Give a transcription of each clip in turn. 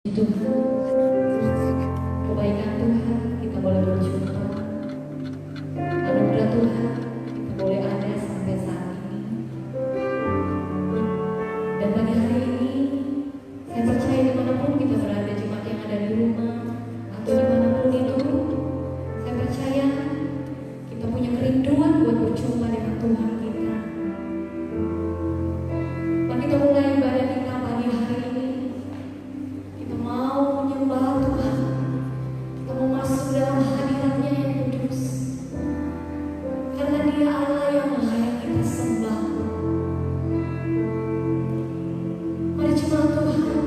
Tuhan, kebaikan Tuhan kita boleh berjumpa, anugerah Tuhan kita boleh ada sampai saat ini. Dan pagi hari ini saya percaya dimanapun kita berada, jemaat yang ada di rumah atau dimanapun itu, saya percaya kita punya kerinduan buat berjumpa dengan Tuhan kita. Mari kita mulai ibadah kita pagi hari ini. Kita mau menyembah Tuhan, kita mau masuk dalam hadirat-Nya yang kudus, karena Dia Allah yang layak kita sembah. Mari jemaat Tuhan,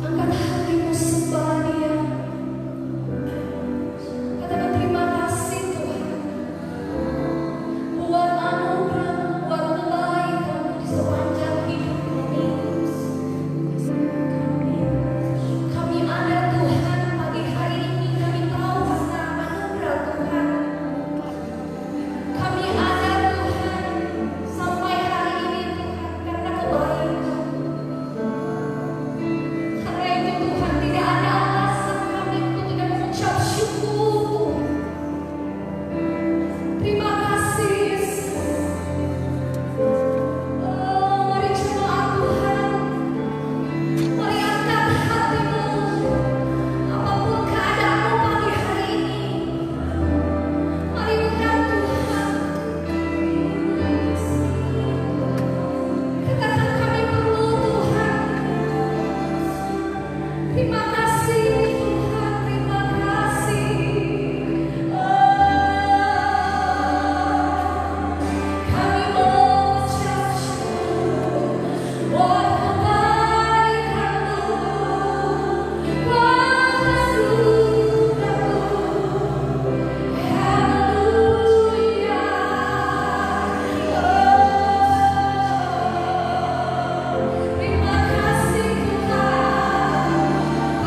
angkat hatimu sembah Dia. Katakan terima kasih Tuhan buat anugerah, buat kebaikan di sepanjang hidup kami. Kami ada Tuhan pagi hari ini, kami tahu karena anugerah Tuhan. Kami ada Tuhan sampai hari ini Tuhan karena kebaikan. Karena itu Tuhan, tidak ada alasan kami untuk tidak mengucap syukur. Terima kasih Yesus. Mari jemaat Tuhan, mari angkat hatimu, apapun keadaanmu pagi hari ini. Mari undang Tuhan. Katakan kami perlu Tuhan. Terima kasih Tuhan, terima kasih. Kami mengucap syukur buat kebaikan-Mu, buat anugerah-Mu. Haleluya. Terima kasih Tuhan.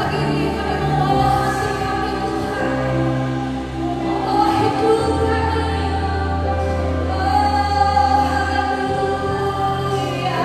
Pagi ini kami membawa hati kami Tuhan, membawa hidup kami. Haleluya.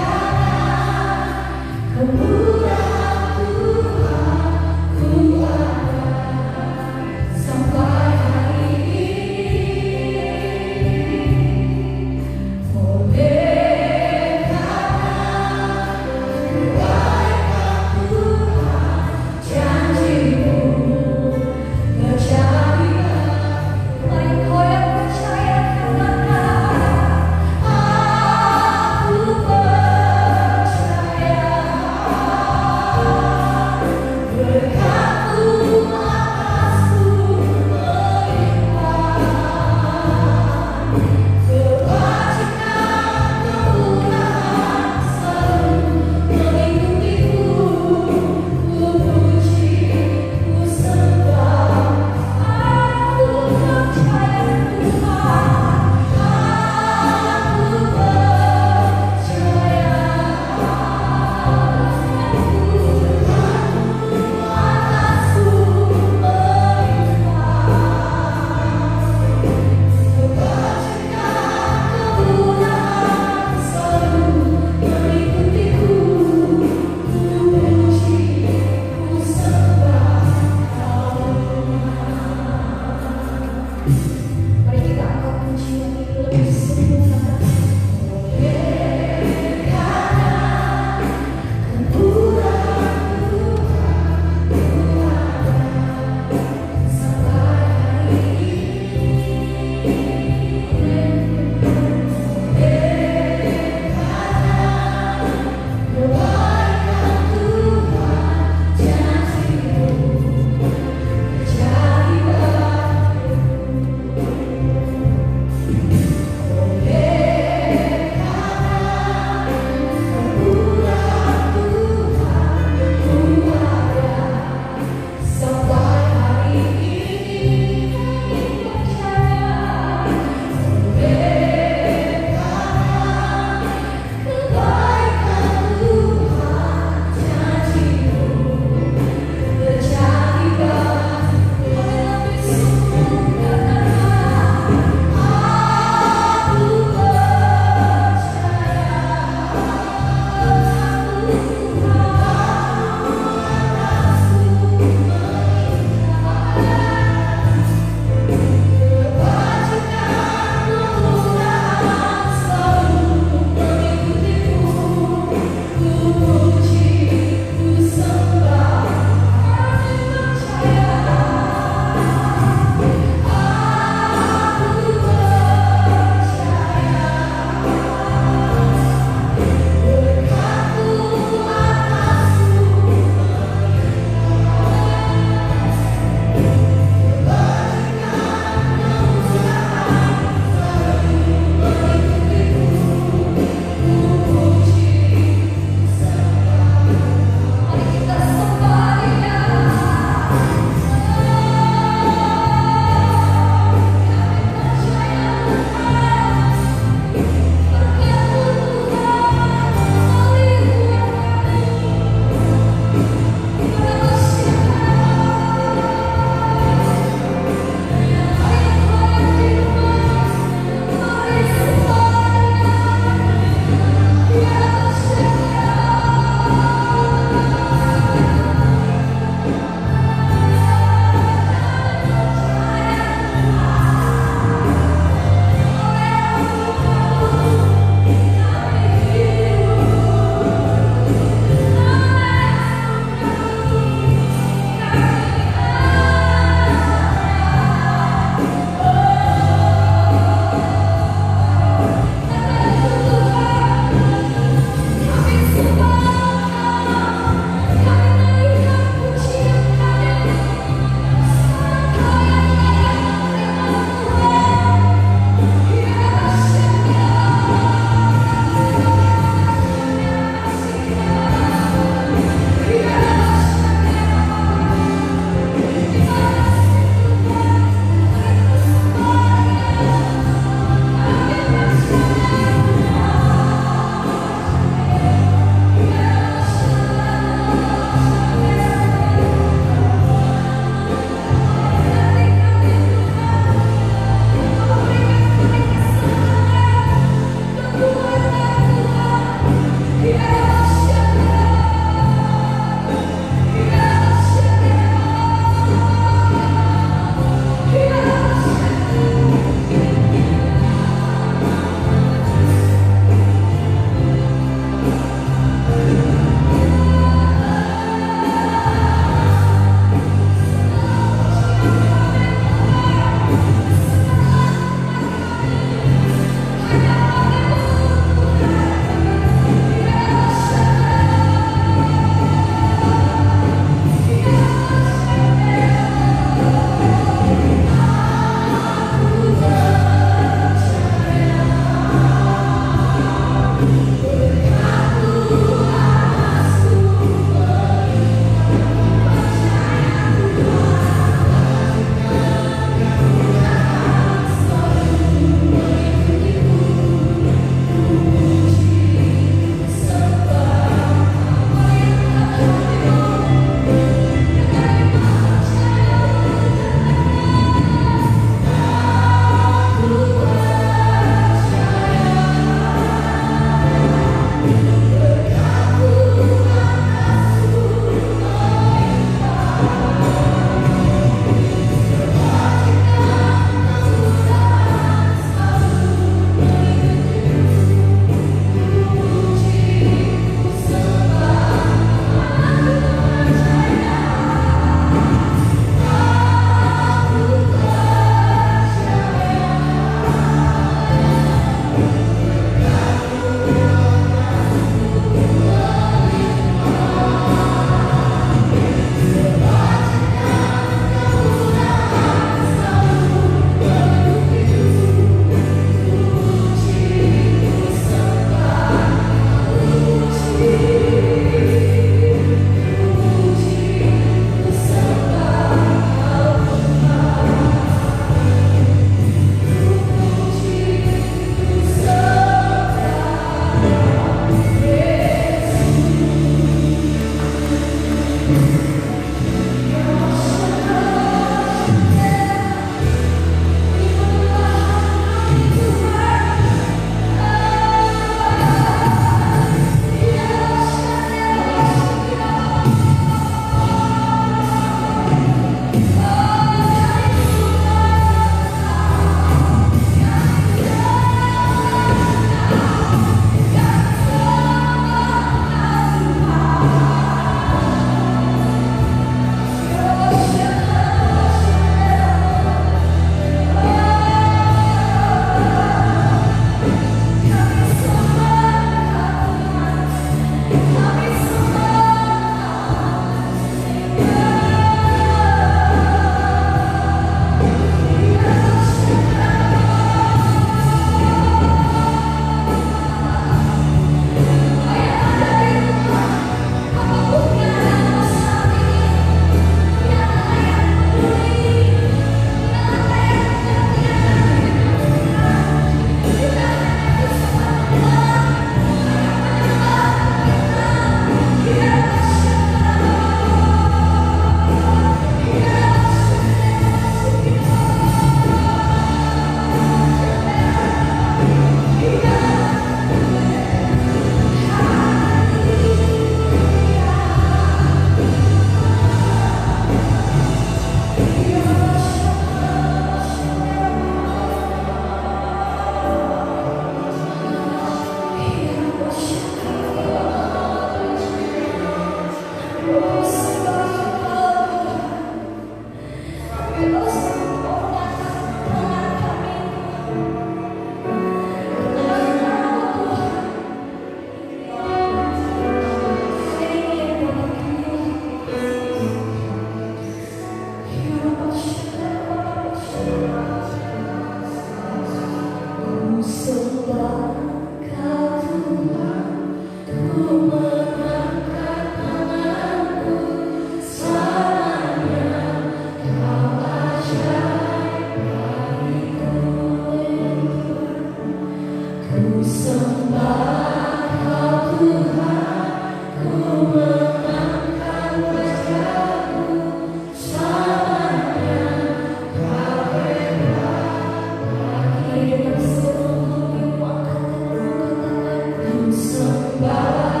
Lebih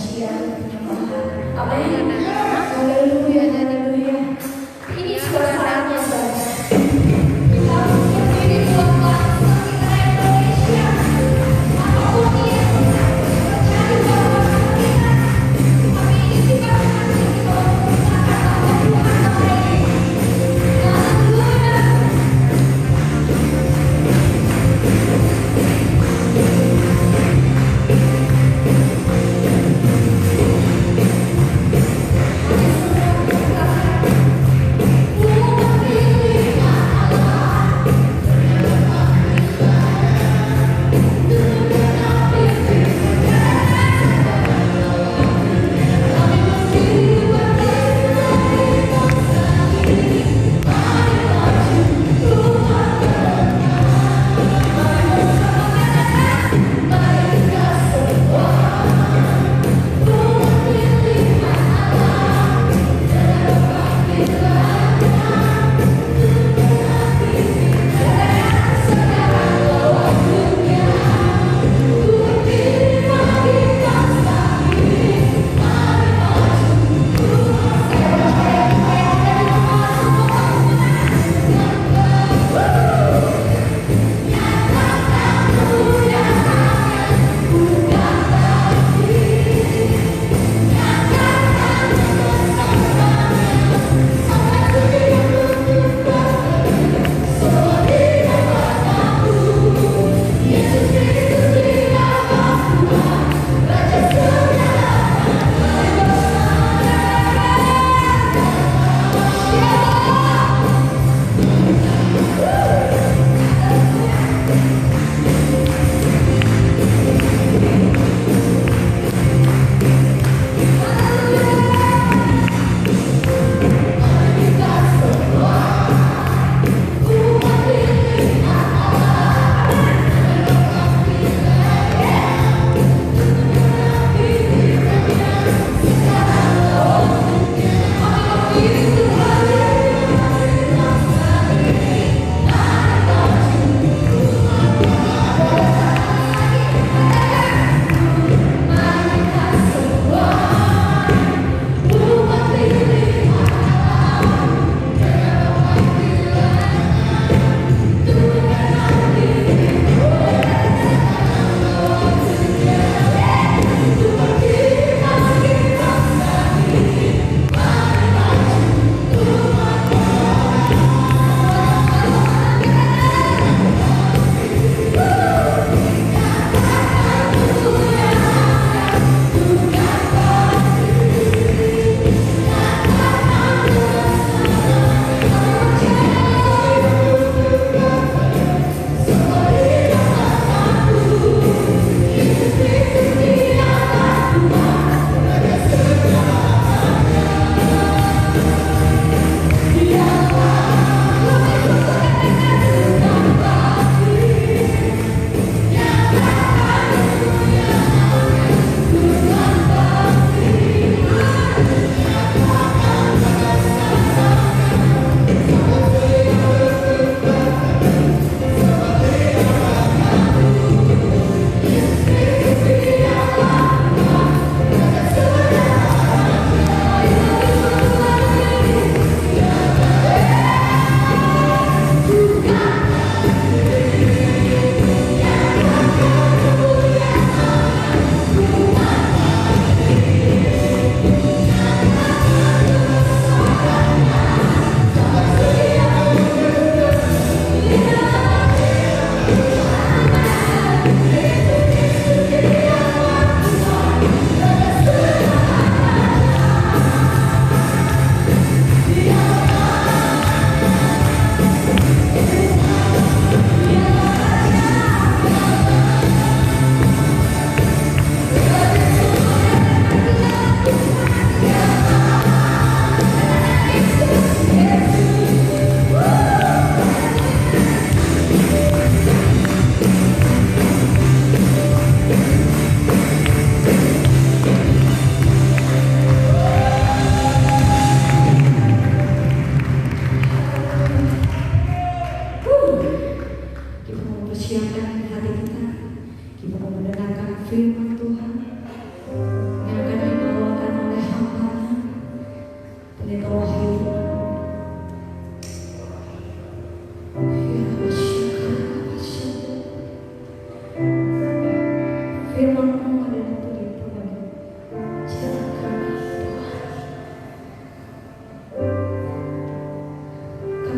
kesucian, penyembahan. Amin. Haleluya, haleluya. Ini sudah saatnya saudara. Kita harus berdiri buat bangsa kita Indonesia. Apapun yang terjadi pada bangsa kita, kami izinkan hati kita mengucapkan bahwa Tuhan baik. Haleluya.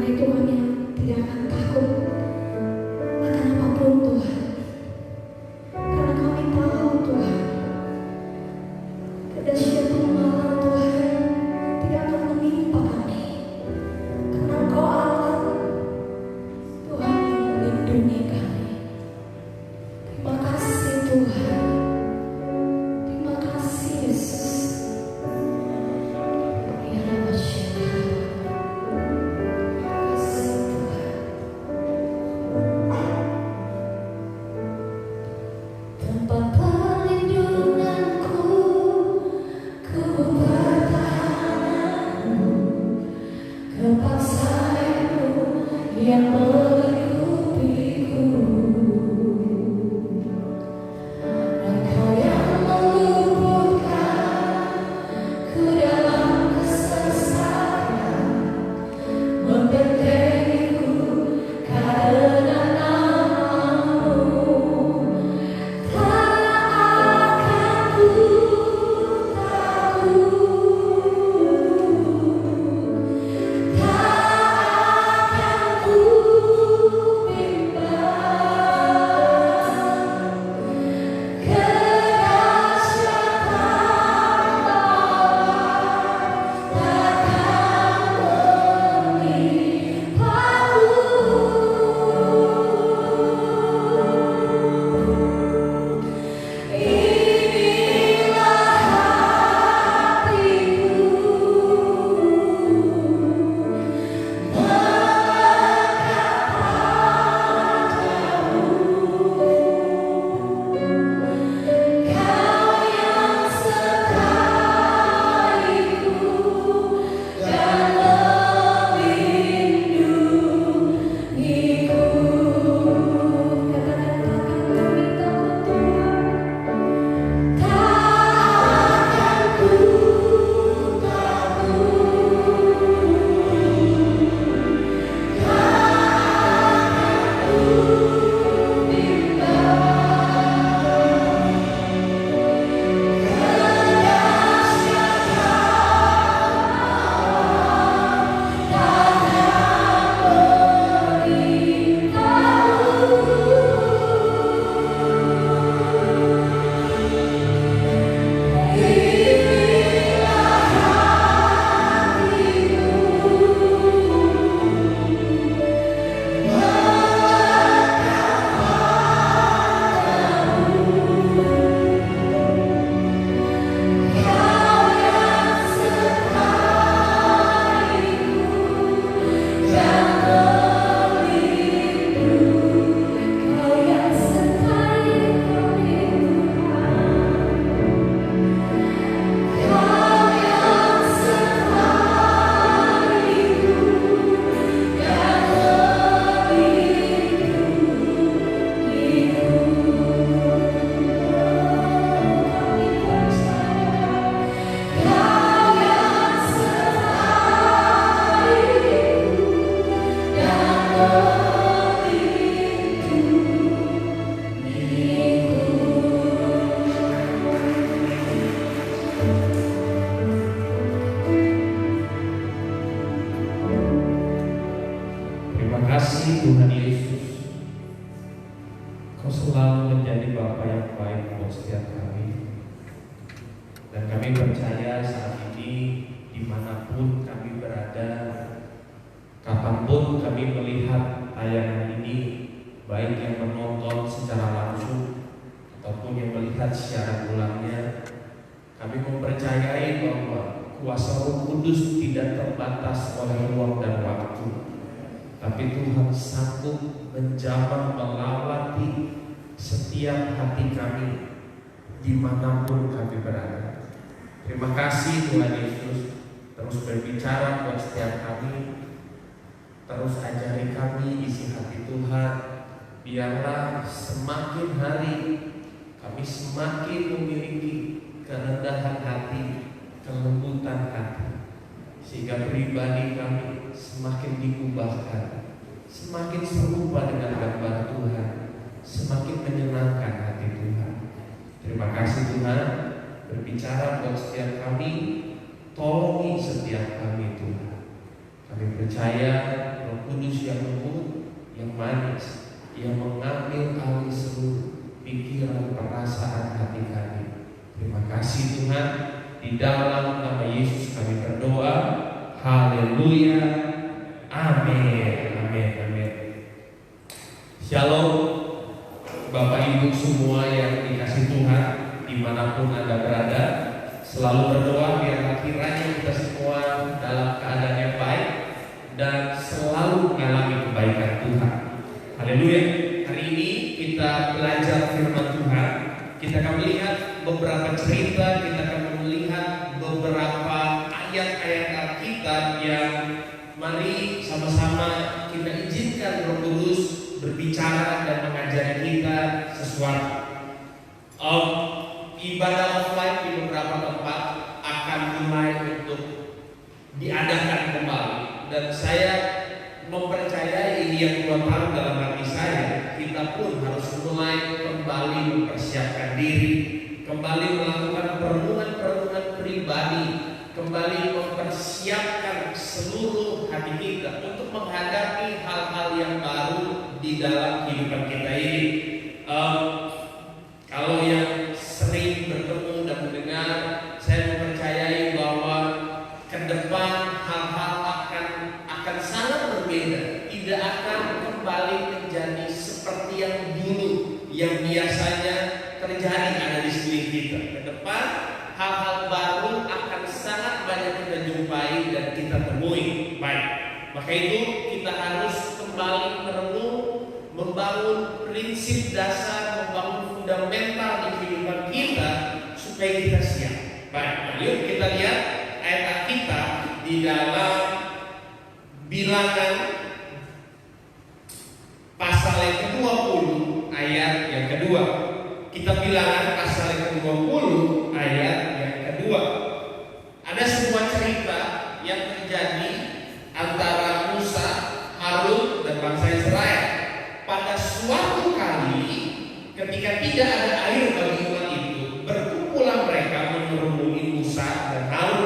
Hadirat Tuhan yang tidak akan takut akan apapun Tuhan. Karena kami tahu Tuhan, kedahsyatan Allah Tuhan tidak akan menimpa kami. Karena Engkau Allah Tuhan yang melindungi kami. Terima kasih Tuhan. Terima kasih Yesus. Ya Rabbi Syekh. Tempat perlindunganku, ku bertahanmu, kepaksaimu yang melingkupiku. Engkau yang meluputkan ku dalam kesesakan, membentengiku karena namamu. Terima kasih Tuhan Yesus, Kau selalu menjadi Bapa yang baik buat setiap kami. Dan kami percaya saat ini dimanapun kami berada, kapanpun kami melihat tayangan ini, baik yang menonton secara langsung ataupun yang melihat siaran ulangnya, kami mempercayai bahwa kuasa Roh Kudus tidak terbatas oleh ruang dan waktu, tapi Tuhan sanggup menjamah melawati setiap hati kami dimanapun kami berada. Terima kasih Tuhan Yesus, terus berbicara buat setiap kami, terus ajari kami isi hati Tuhan. Biarlah semakin hari kami semakin memiliki kerendahan hati, kelembutan hati, sehingga pribadi kami semakin diubahkan, semakin serupa dengan gambar Tuhan, semakin menyenangkan hati Tuhan. Terima kasih Tuhan, berbicara buat setiap kami, tolongi setiap kami Tuhan. Kami percaya Roh Kudus yang lembut, yang manis, yang mengambil alih seluruh pikiran, perasaan hati kami. Terima kasih Tuhan. Di dalam nama Yesus kami berdoa. Haleluya. Amin. Amin. Amin. Shalom Bapak Ibu semua yang dikasih Tuhan, dimanapun Anda berada. Selalu berdoa biar kiranya kita semua dalam keadaan yang baik dan selalu mengalami kebaikan Tuhan. Haleluya. Hari ini kita belajar firman Tuhan. Kita akan melihat beberapa cerita, kita akan melihat beberapa ayat-ayat Alkitab yang mari sama-sama kita izinkan Roh Kudus berbicara dan mengajari kita sesuatu. Ibadah offline di beberapa tempat akan mulai untuk diadakan kembali, dan saya mempercayai ini yang Tuhan taruh dalam hati saya. Kita pun harus mulai kembali mempersiapkan diri, kembali melakukan perenungan-perenungan pribadi, kembali mempersiapkan seluruh hati kita untuk menghadapi hal-hal yang baru di dalam kehidupan kita ini. Kalau yang sering bertemu dan mendengar, saya mempercayai bahwa ke depan hal-hal akan sangat berbeda, tidak akan kembali menjadi seperti yang dulu, yang biasanya terjadi ada di sekeliling kita. Ke depan hal-hal baru akan sangat banyak kita jumpai dan kita temui. Baik, maka itu kita harus kembali merenung, membangun prinsip dasar, membangun fundamental di kehidupan kita supaya kita siap. Baik, yuk kita lihat ayat kita di dalam Bilangan pasal yang ke-20 ayat yang kedua. Kita Bilangan pasal yang ke-20 ayat yang kedua. Ada sebuah cerita yang terjadi antara Musa, Harun dan bangsa Israel. Pada suatu kali ketika tidak ada air bagi umat itu, berkumpullah mereka menyerumuni Musa dan Harun,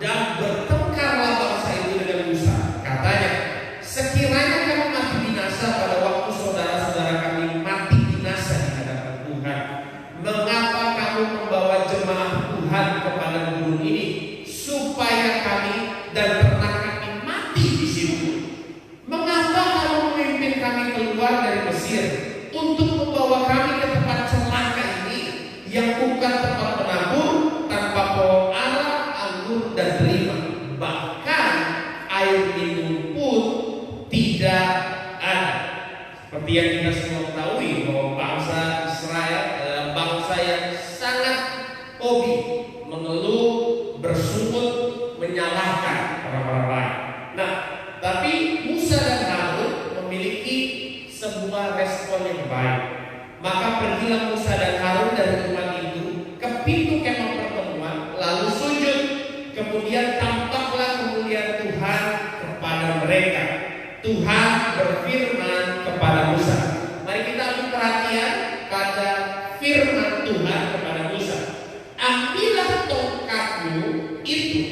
dan bertengkarlah bangsa itu dengan Musa. Katanya, sekiranya kamu mati binasa pada waktu saudara-saudara kami mati binasa di hadapan Tuhan, mengapa kamu membawa jemaah Tuhan kepada gurun ini supaya kami dan ternak kami mati di situ? Mengapa kamu memimpin kami keluar dari Mesir untuk membawa kami ke tempat celaka ini yang bukan tempat penabur, tanpa pohon ara, anggur dan delima, bahkan air minum pun tidak ada. Seperti yang kita semua ketahui bahwa bangsa Israel adalah bangsa yang sangat hobi mengeluh, bersungut, menyalahkan orang-orang lain. Nah, tapi Musa dan Harun memiliki sebuah respon yang baik. Maka pergilah Musa dan Harun dari umat itu ke pintu kemah pertemuan, lalu sujud. Kemudian tampaklah kemuliaan Tuhan kepada mereka. Tuhan berfirman kepada Musa. Mari kita ambil perhatian pada firman Tuhan kepada Musa. Ambillah tongkatmu itu,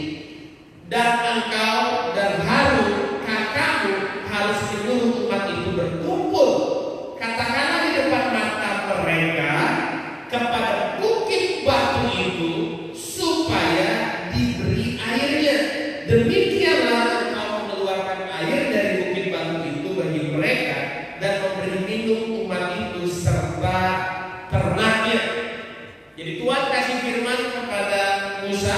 dan engkau dan Harun kakakmu harus menyuruh umat itu berkumpul. Katakanlah di depan mata mereka kepada bukit batu itu supaya diberi airnya. Demikianlah engkau mengeluarkan air dari bukit batu itu bagi mereka dan memberi minum umat itu serta ternaknya. Jadi Tuhan kasih firman kepada Musa,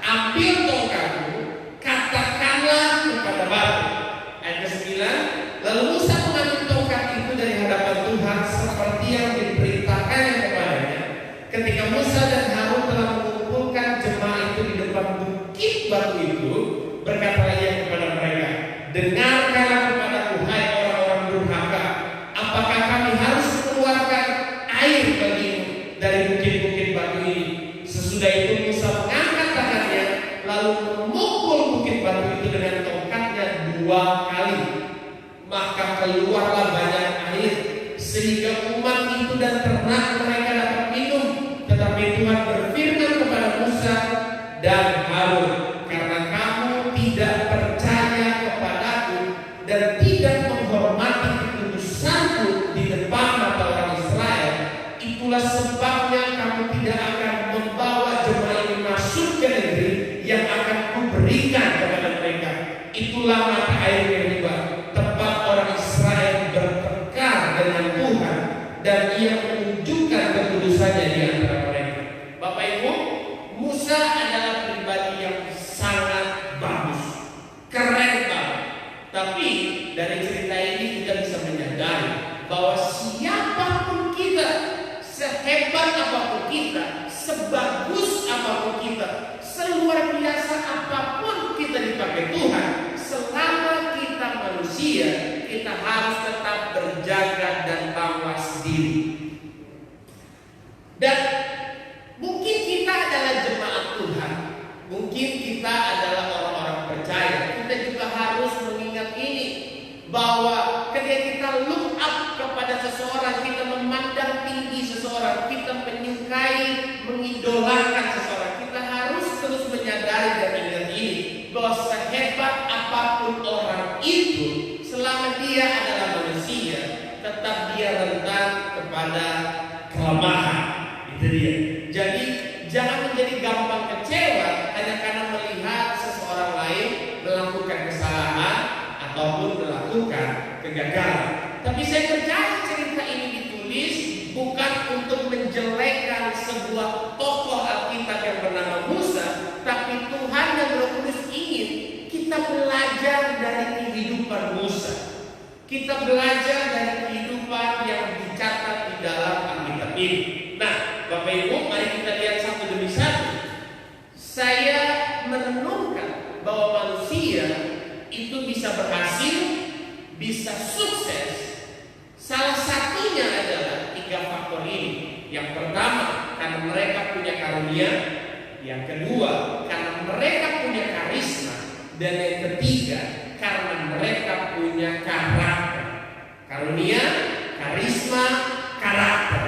ambil tongkatmu, katakanlah kepada batu. Ayat ke-9, lalu Musa mengambil tongkat itu dari hadapan Tuhan seperti yang diperintahkannya kepadanya. Ketika Musa dan Harun telah mengumpulkan jemaah itu di depan bukit batu itu, berkatalah ia kepada mereka, dengarkanlah kepadaku, hai orang-orang durhaka, apakah kami harus mengeluarkan air bagimu dari bukit-bukit batu ini? Sesudah itu Musa mengangkat tangannya, lalu memukul bukit batu itu dengan tongkatnya 2 kali. Maka keluarlah banyak air sehingga umat itu dan ternak mereka dapat minum. Tetapi Tuhan berfirman kepada Musa dan Harun, karena kamu tidak percaya kepada Itulah mata air Meriba, tempat orang Israel bertengkar dengan Tuhan dan ia menunjukkan kekudusannya di antara mereka. Bapak Ibu, Musa adalah pribadi yang sangat bagus, keren banget. Tapi dari cerita ini kita bisa menyadari bahwa siapapun kita, sehebat apapun kita, sebagus apapun kita, seluar biasa apapun kita dipakai Tuhan, selama kita manusia, kita harus tetap berjaga dan mawas diri. Dan mungkin kita adalah jemaat Tuhan, mungkin kita adalah orang-orang percaya. Kita juga harus mengingat ini, bahwa ketika kita look up kepada seseorang, kita memandang tinggi seseorang, kita menyukai, mengidolakan seseorang, kita harus terus menyadari dan ingat ini, bahwa sehebat apapun orang itu, selama dia adalah manusia, tetap dia rentan kepada kelemahan. Itu dia. Jadi jangan menjadi gampang kecewa hanya karena melihat seseorang lain melakukan kesalahan ataupun melakukan kegagalan. Tapi saya percaya cerita ini ditulis bukan untuk menjelekkan sebuah tokoh Alkitab yang bernama Musa, tapi Tuhan yang Roh Kudus ingin kita belajar dari kehidupan Musa. Kita belajar dari kehidupan yang dicatat di dalam Alkitab ini. Nah, Bapak Ibu, mari kita lihat satu demi satu. Saya merenungkan bahwa manusia itu bisa berhasil, bisa sukses. Salah satunya adalah 3 faktor ini. Yang pertama, karena mereka punya karunia. Yang kedua, karena mereka punya karisma. Dan yang ketiga, karena mereka punya karakter. Karunia, karisma, karakter.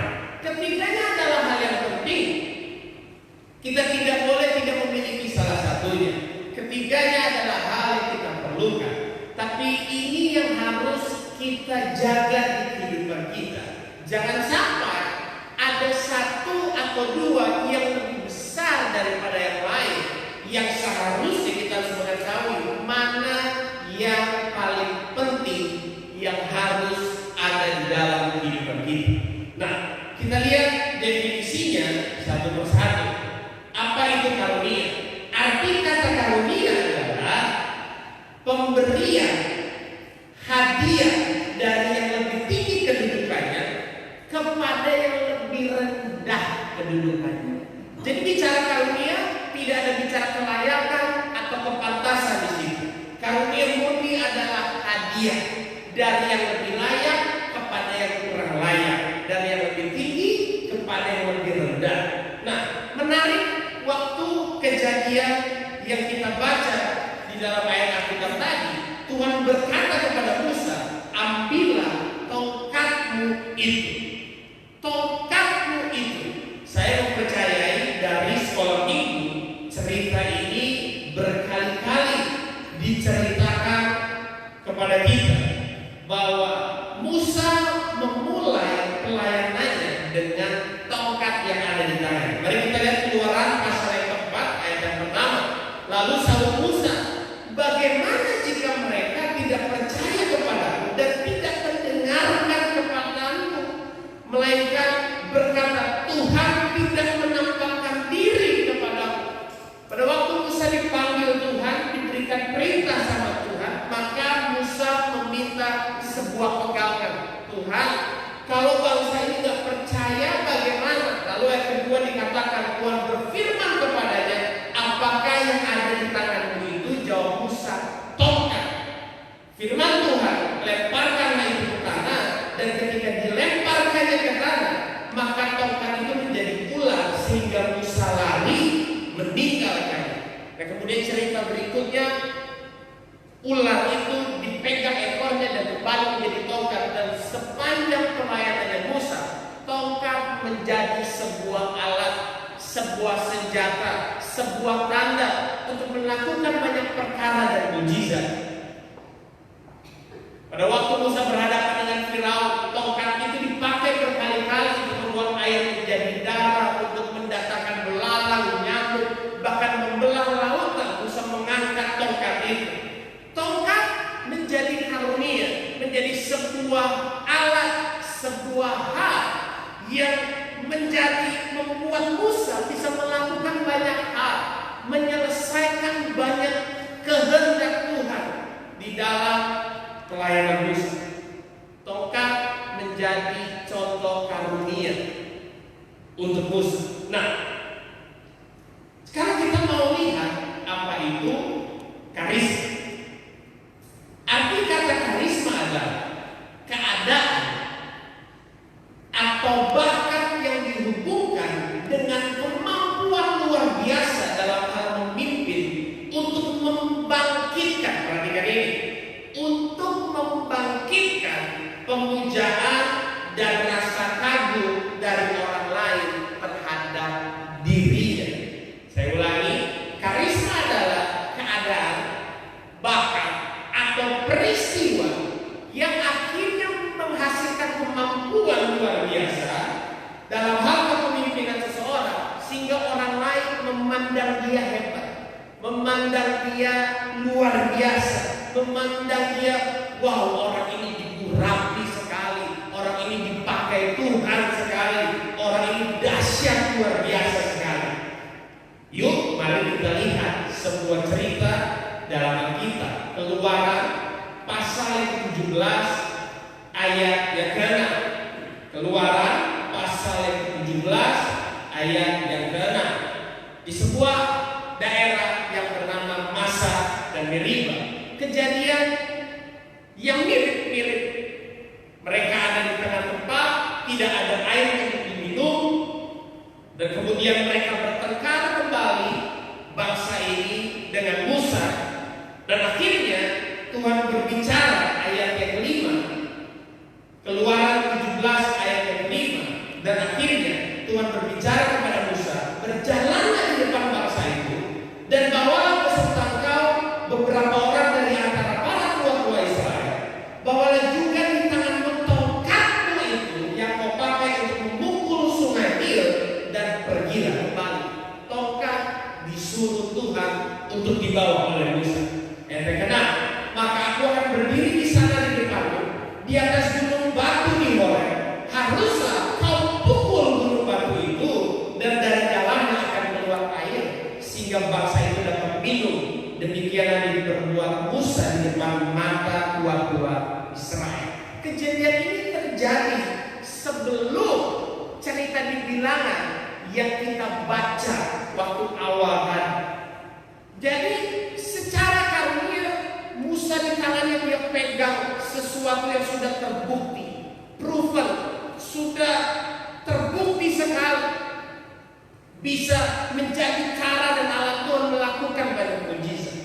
Ketiganya adalah hal yang penting. Kita tidak boleh tidak memiliki salah satunya. Ketiganya adalah hal yang kita perlukan. Tapi ini yang harus kita jaga di kehidupan kita. Jangan sampai ada satu atau dua yang lebih besar daripada yang lain, yang seharusnya kita harus mengetahui mana yang paling penting yang harus ada di dalam kehidupan kita. Nah, kita lihat definisinya satu persatu. Apa itu karunia? Arti kata karunia adalah pemberian hadiah dari yang lebih tinggi kedudukannya kepada yang lebih rendah kedudukannya. Jadi bicara karunia tidak ada bicara kelayakan atau kepantasan di situ. Karunia murni adalah hadiah dari yang lebih layak kepada yang kurang layak, dari yang lebih tinggi kepada yang lebih rendah. Nah, menarik waktu kejadian yang kita baca di dalam ayat Alkitab tadi, Tuhan berkata kepada Musa, ambillah tongkatmu itu. Tongkatmu itu. Saya mempercayai dari sekolah minggu, cerita ini berkali-kali diceritakan kepada kita bahwa Musa memulai pelayanannya dengan tongkat yang ada di tangan. Mari kita lihat Keluaran pasal yang keempat ayat yang pertama. Lalu sahut Musa, bagaimana jika mereka tidak percaya kepadaku dan tidak mendengarkan kepadaku, melainkan berkata, Tuhan tidak menampakkan diri kepadaku. Pada waktu Musa dipanggil Tuhan, diberikan perintah sama Tuhan, maka Musa meminta sebuah pegangan. Tuhan, kalau bangsa ini tidak percaya bagaimana? Lalu ayat kedua dikatakan, Tuhan berfirman kepadanya, apakah yang ada di tanganmu itu? Jawab Musa, tongkat. Firman Tuhan, lemparkanlah itu ke tanah. Dan ketika dilemparkannya ke tanah, maka tongkat itu menjadi ular sehingga Musa lari meninggalkannya. Dan kemudian cerita berikutnya, ular itu dipegang ekornya dan berbalik menjadi tongkat. Dan sepanjang pelayanannya Musa, tongkat menjadi sebuah alat, sebuah senjata, sebuah tanda untuk melakukan banyak perkara dan mujizat. Pada waktu Musa berhadapan dengan Firaun, tongkat itu dipakai berkali-kali untuk membuat air menjadi darah, untuk mendatangkan bahkan membelah lautan. Musa mengangkat tongkat itu. Tongkat dia hebat, memandang dia luar biasa, memandang dia, wow, orang ini diurapi sekali, orang ini dipakai Tuhan sekali, orang ini dahsyat luar biasa sekali. Yuk, mari kita lihat sebuah cerita dalam Alkitab, Keluaran pasal yang 17 ayat yang ke-6. Keluaran pasal yang 17 ayat yang ke-6. Di sebuah daerah yang bernama Masa dan Meriba, kejadian yang mirip-mirip. Mereka ada di tengah tempat, tidak ada air untuk diminum, dan kemudian mereka bertengkar kembali, bangsa ini dengan Musa. Dan akhirnya Tuhan berbicara, ayat yang kelima, Keluaran 17 ayat yang kelima. Dan akhirnya Tuhan berbicara kepada Musa, berjalanlah di depan bangsa itu, dan bawalah beserta engkau beberapa orang dari antara para tua-tua Israel. Bawalah juga di tanganmu tongkatmu itu yang kau pakai untuk memukul sungai Nil, dan pergilah kembali. Tongkat disuruh Tuhan untuk dibawa oleh Musa. Kenapa? Maka aku akan berdiri di sana di depanmu, di atas gunung batu di Horeb. Haruslah kau pukul gunung batu itu, dan dari dalamnya akan keluar air, sehingga bangsa itu dapat minum. Demikianlah diperbuat Musa di depan mata tua-tua Israel. Kejadian ini terjadi sebelum cerita di Bilangan yang kita baca waktu awal hari. Jadi secara karunia Musa di tangannya dia pegang sesuatu yang sudah terbukti, proven, sudah terbukti sekali, bisa menjadi cara dan alat Tuhan melakukan banyak mujizat.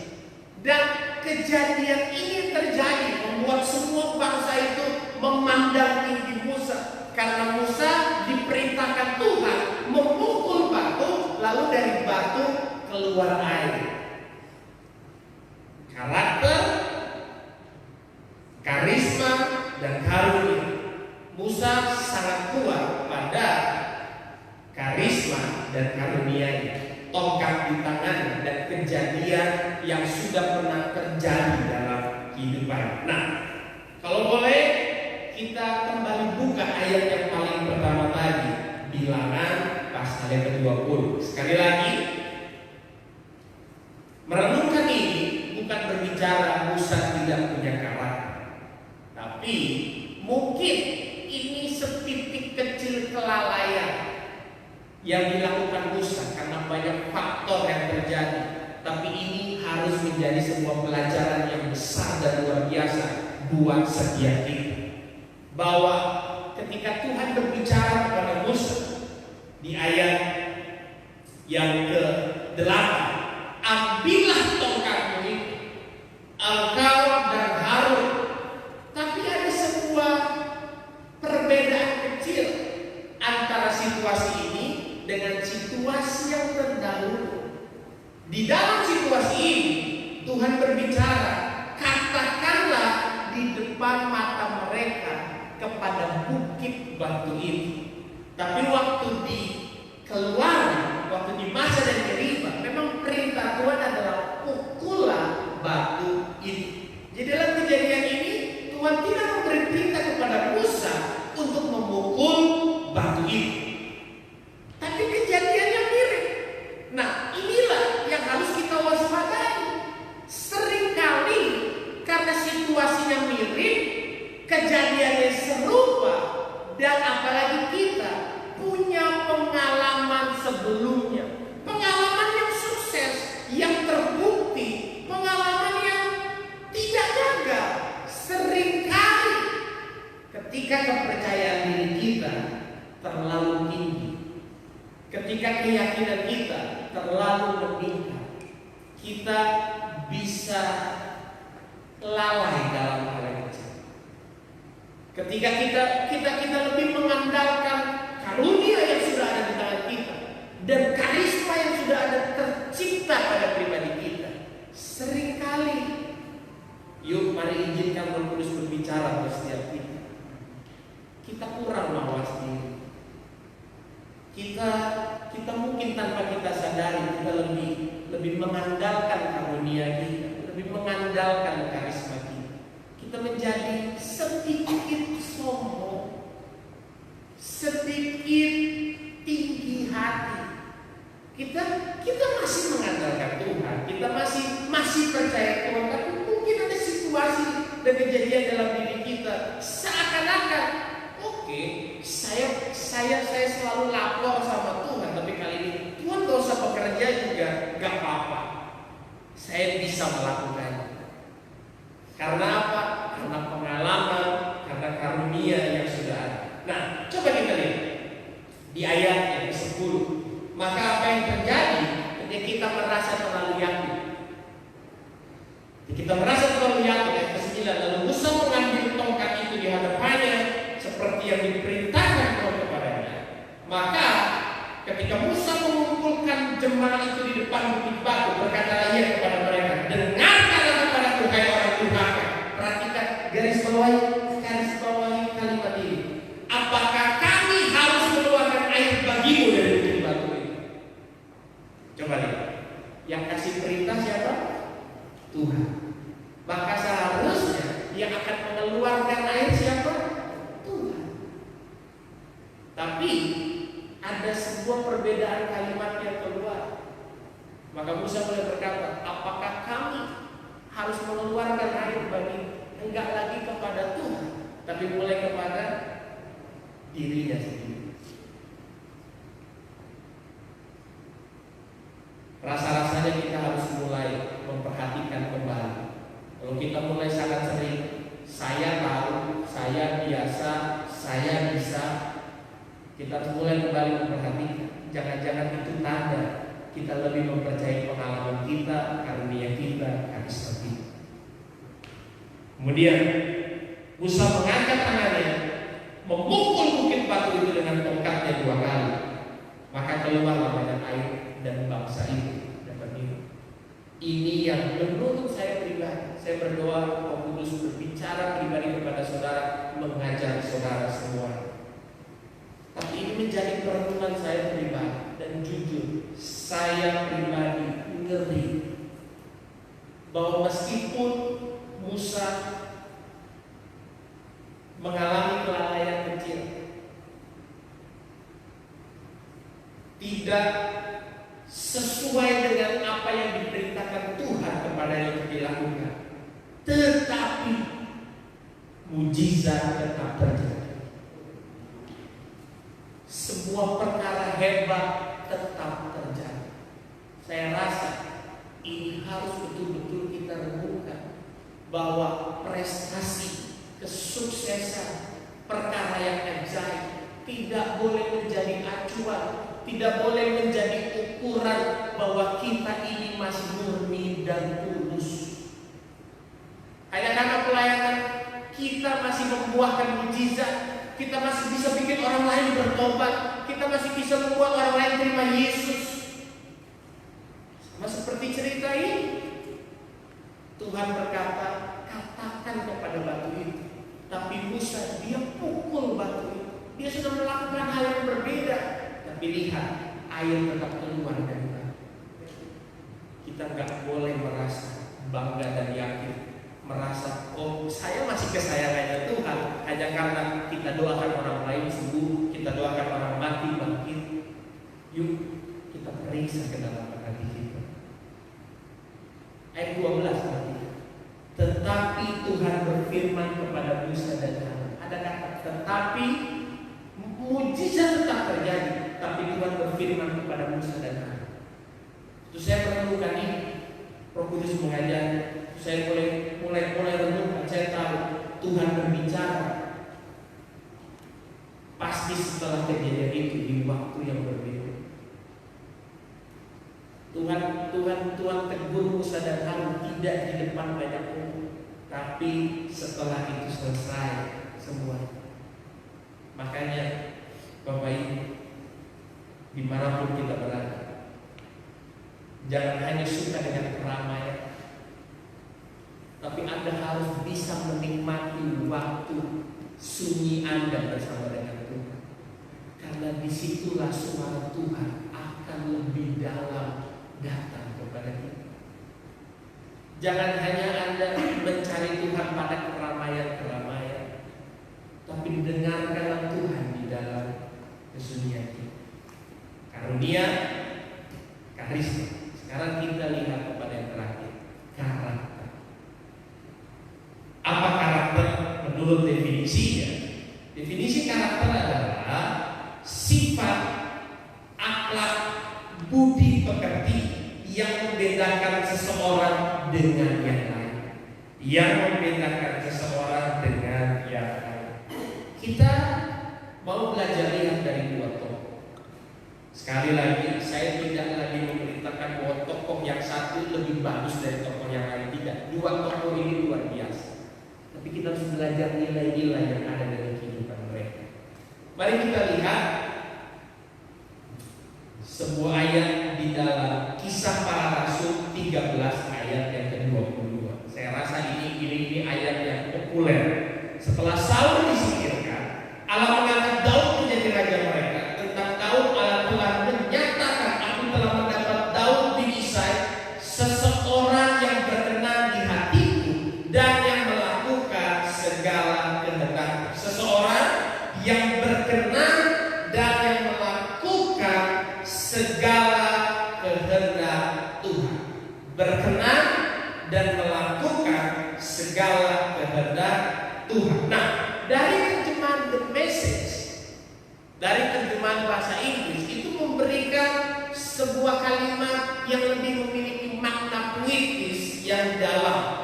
Dan kejadian ini terjadi membuat semua bangsa itu memandang tinggi Musa, karena Musa diperintahkan Tuhan memukul batu, lalu dari batu keluar air. Karakter, karisma, dan karunia. Musa sangat kuat pada karisma dan karunia-Nya, tongkat di tangannya, dan kejadian yang sudah pernah terjadi dalam kehidupan. Nah, kalau boleh kita kembali buka ayat yang paling pertama tadi, Bilangan pasal yang ke-20. Sekali lagi, merenungkan ini bukan berbicara Musa tidak punya karakter, tapi mungkin ini setitik kecil kelalaian yang dilakukan Musa karena banyak faktor yang terjadi. Tapi ini harus menjadi sebuah pelajaran yang besar dan luar biasa buat setiap kita, bahwa ketika Tuhan berbicara kepada Musa di ayat yang ke-8, ambillah tongkatmu itu, engkau dan Harun. Tapi ada sebuah perbedaan kecil antara situasi ini dengan situasi yang terdahulu. Di dalam situasi ini Tuhan berbicara, katakanlah di depan mata mereka kepada bukit batu ini. Tapi waktu di Keluaran, waktu di Masa dan Meriba, memang perintah Tuhan adalah pukullah batu ini. Jadi dalam kejadian ini Tuhan tidak memberi perintah kepada Musa untuk memukul batu ini, tapi kejadiannya mirip. Nah, inilah yang harus kita waspadai. Seringkali karena situasinya mirip, kejadiannya serupa, dan apalagi kita punya pengalaman sebelumnya, pengalaman yang sukses, yang terbukti, pengalaman yang tidak gagal. Seringkali ketika kepercayaan diri kita terlalu tinggi, ketika keyakinan kita terlalu meningkat, kita bisa lalai dalam hal yang kecil. Ketika kita lebih mengandalkan karunia yang sudah ada di tangan kita dan karisma yang sudah ada tercipta pada pribadi kita, seringkali, yuk mari izinkan Roh Kudus berbicara pada setiap kita. Kita kurang mawas diri. Kita mungkin tanpa kita sadari kita lebih mengandalkan karunia kita, lebih mengandalkan karisma kita. Kita menjadi sedikit sombong, sedikit tinggi hati. Kita masih mengandalkan Tuhan, kita masih percaya Tuhan, tapi mungkin ada situasi dan kejadian dalam diri kita seakan-akan saya selalu lapor sama Tuhan, tapi kali ini Tuhan gak usah bekerja juga, gak apa-apa. Saya bisa melakukannya. Karena apa? Karena pengalaman, karena karunia yang sudah ada. Nah, coba kita lihat di ayat yang ke-10. Maka apa yang terjadi ketika kita merasa terlalu yakin? Kita merasa terlalu yakin, ayat ke-9. Lalu Musa mengambil tongkat itu di hadapannya seperti yang diperintahkan Tuhan kepadanya. Maka ketika Musa mengumpulkan jemaah itu di depan bukit batu, berkatalah ia kepada mereka, dengarkanlah kepadaku hai orang durhaka. Perhatikan garis bawahi kalimat ini. Apakah kami harus mengeluarkan air bagimu dari bukit batu ini? Coba lihat. Yang kasih perintah siapa? Tuhan. Maka seharusnya yang akan mengeluarkan air siapa? Tuhan. Tapi ada sebuah perbedaan kalimat yang keluar. Maka Musa mulai berkata, apakah kami harus mengeluarkan air bagi, enggak lagi kepada Tuhan, tapi mulai kepada dirinya sendiri. Rasa-rasanya kita harus mulai memperhatikan kembali. Kalau kita mulai sangat sering, saya tahu, saya biasa, saya bisa, kita harus mulai kembali memperhatikan. Jangan-jangan itu tanda kita lebih mempercayai pengalaman kita, karunia kita, karisma kita. Kemudian Musa mengangkat tangannya, memukul bukit batu itu dengan tongkatnya 2 kali. Maka keluarlah banyak air dan bangsa itu dapat minum. Ini yang menurut saya pribadi, saya berdoa Roh Kudus berbicara pribadi kepada saudara, mengajar saudara semua. Tapi ini menjadi perenungan saya pribadi, dan jujur saya pribadi ngeri bahwa meskipun Musa mengalami kelalaian kecil, tidak sesuai dengan apa yang diperintahkan Tuhan kepadanya untuk dilakukan, tetapi mujizat tetap terjadi. Sebuah perkara hebat tetap terjadi. Saya rasa ini harus betul-betul kita renungkan, bahwa prestasi, kesuksesan, perkara yang ajaib tidak boleh menjadi acuan, tidak boleh menjadi ukuran bahwa kita ini masih murni dan tulus. Hanya karena pelayanan kita masih membuahkan mujizat, kita masih bisa bikin orang lain bertobat, kita masih bisa membuat orang lain terima Yesus. Sama seperti cerita ini, Tuhan berkata, katakan kepada batu itu. Tapi Musa, dia pukul batu itu. Dia sudah melakukan hal yang berbeda. Tapi lihat, air tetap keluar dari batu. Kita nggak boleh merasa bangga dan yakin, merasa oh saya masih kesayangannya Tuhan hanya karena kita doakan orang lain sembuh, kita doakan orang mati bangkit. Yuk kita periksa ke dalam hati kita. Ayat 12 nanti. Tetapi Tuhan berfirman kepada Musa dan Harun. Ada kata tetapi, mujizat tetap terjadi, tapi Tuhan berfirman kepada Musa dan Harun. Itu saya merenungkan ini. Roh Kudus mengajar. Saya mulai renungkan. Saya tahu Tuhan berbicara. Pasti setelah kejadian itu di waktu yang berbeda. Tuhan tegur Musa dan Harun tidak di depan banyak umum, tapi setelah itu selesai semua. Makanya Bapak Ibu, dimanapun kita berada, jangan hanya suka dengan keramaian, tapi Anda harus bisa menikmati waktu sunyi Anda bersama dengan Tuhan. Karena disitulah suara Tuhan akan lebih dalam datang kepada kita. Jangan hanya Anda mencari Tuhan pada keramaian-keramaian, tapi dengarkanlah Tuhan di dalam kesunyian kita. Karunia, karisma. Sekarang kita lihat kepada yang terakhir, karakter. Apa karakter menurut definisinya? Definisi karakter adalah sifat, akhlak, budi pekerti yang membedakan seseorang dengan yang lain. Yang membedakan seseorang dengan yang lain. Kita mau belajar lihat dari dua tokoh. Sekali lagi, saya tidak lagi memberitakan bahwa tokoh yang satu lebih bagus dari tokoh yang lain. Tidak. Dua tokoh ini luar biasa. Tapi kita harus belajar nilai-nilai yang ada dalam kehidupan mereka. Mari kita lihat sebuah ayat di dalam Kisah Para Rasul 13 ayat yang ke-22. Saya rasa ini ayat yang populer. Setelah Saul disingkirkan, Allah mengangkat Daud menjadi raja mereka. Tentang Daud, Allah telah menyatakan, aku telah mendapat Daud bin Isai, seseorang yang berkenan di hatiku dan yang melakukan segala kehendak. Seseorang yang berkenan dan yang melakukan segala kehendak Tuhan. Berkenan dan melakukan segala kehendak Tuhan. Nah, dari terjemahan The Message, dari terjemahan bahasa Inggris itu memberikan sebuah kalimat yang lebih memiliki makna puitis yang dalam.